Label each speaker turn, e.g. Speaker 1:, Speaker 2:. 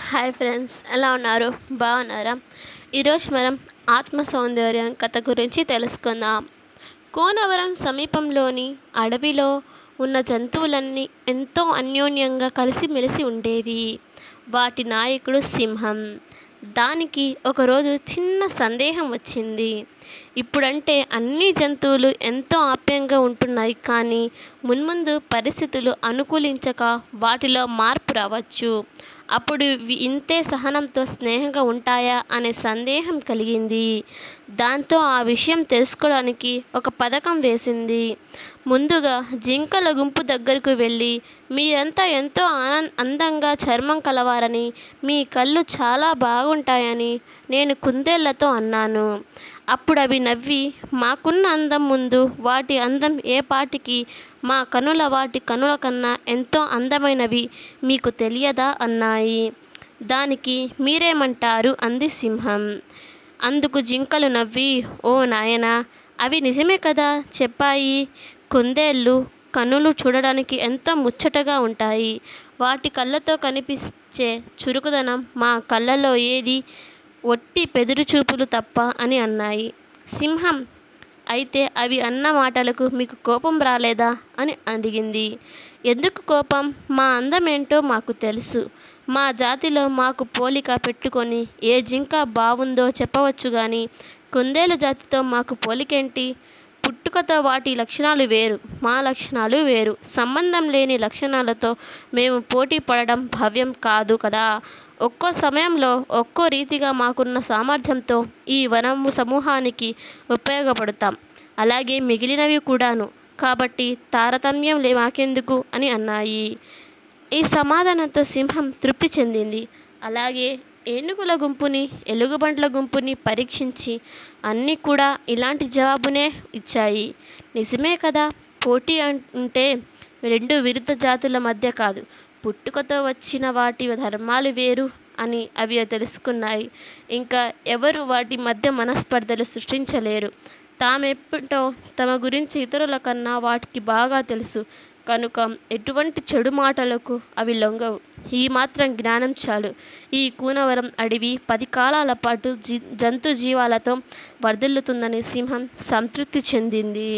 Speaker 1: Hi friends, ఎలా ఉన్నారు? బాగున్నారా? ఈరోజు మనం ఆత్మ సౌందర్యం కథ గురించి తెలుసుకుందాం. కోనవరం సమీపంలోని అడవిలో ఉన్న జంతువులన్నీ ఎంతో అన్యోన్యంగా కలిసిమెలిసి ఉండేవి. వాటి నాయకుడు సింహం. దానికి ఒకరోజు చిన్న సందేహం వచ్చింది. ఇప్పుడంటే అన్ని జంతువులు ఎంతో ఆప్యాయంగా ఉంటున్నాయి, కానీ మున్ముందు పరిస్థితులు అనుకూలించక వాటిలో మార్పు రావచ్చు. అప్పుడు ఇవి ఇంతే సహనంతో స్నేహంగా ఉంటాయా అనే సందేహం కలిగింది. దాంతో ఆ విషయం తెలుసుకోవడానికి ఒక పథకం వేసింది. ముందుగా జింకల గుంపు దగ్గరకు వెళ్ళి, మీరంతా ఎంతో అందంగా చర్మం కలవారని, మీ కళ్ళు చాలా బాగుంటాయని నేను కుందేళ్లతో అన్నాను. అప్పుడు అవి నవ్వి, మాకున్న అందం ముందు వాటి అందం ఏ పాటికి, మా కనుల వాటి కనుల కన్నా ఎంతో అందమైనవి, మీకు తెలియదా అన్నాయి. దానికి మీరేమంటారు అంది సింహం. అందుకు జింకలు నవ్వి, ఓ నాయనా, అవి నిజమే కదా చెప్పాయి. కుందేళ్ళు కనులు చూడడానికి ఎంతో ముచ్చటగా ఉంటాయి. వాటి కళ్ళతో కనిపించే చురుకుదనం మా కళ్ళలో ఏది, ఒట్టి పెదురుచూపులు తప్ప అని అన్నాయి. సింహం అయితే అవి అన్న మాటలకు మీకు కోపం రాలేదా అని అడిగింది. ఎందుకు కోపం? మా అందమేంటో మాకు తెలుసు. మా జాతిలో మాకు పోలిక పెట్టుకొని ఏ జింక బావుందో చెప్పవచ్చు గాని కుందేలు జాతితో మాకు పోలికేంటి? పుట్టుకతో వాటి లక్షణాలు వేరు, మా లక్షణాలు వేరు. సంబంధం లేని లక్షణాలతో మేము పోటీ పడడం భావ్యం కాదు కదా. ఒక్కో సమయంలో ఒక్కో రీతిగా మాకున్న సామర్థ్యంతో ఈ వనము సమూహానికి ఉపయోగపడతాం. అలాగే మిగిలినవి కూడాను. కాబట్టి తారతమ్యం మాకెందుకు అని అన్నాయి. ఈ సమాధానంతో సింహం తృప్తి చెందింది. అలాగే ఏనుగుల గుంపుని, ఎలుగుబంట్ల గుంపుని పరీక్షించి అన్నీ కూడా ఇలాంటి జవాబునే ఇచ్చాయి. నిజమే కదా, పోటీ అంటే రెండు విరుద్ధ జాతుల మధ్య కాదు, పుట్టుకతో వచ్చిన వాటి ధర్మాలు వేరు అని అవి తెలుసుకున్నాయి. ఇంకా ఎవరు వాటి మధ్య మనస్పర్ధలు సృష్టించలేరు. తామెప్పుటో తమ గురించి ఇతరుల కన్నా వాటికి బాగా తెలుసు కనుక ఎటువంటి చెడు మాటలకు అవి లొంగవు. ఈ మాత్రం జ్ఞానం చాలు. ఈ కూనవరం అడవి 10 కాలాల పాటు జంతు జీవాలతో వర్ధిల్లుతుందని సింహం సంతృప్తి చెందింది.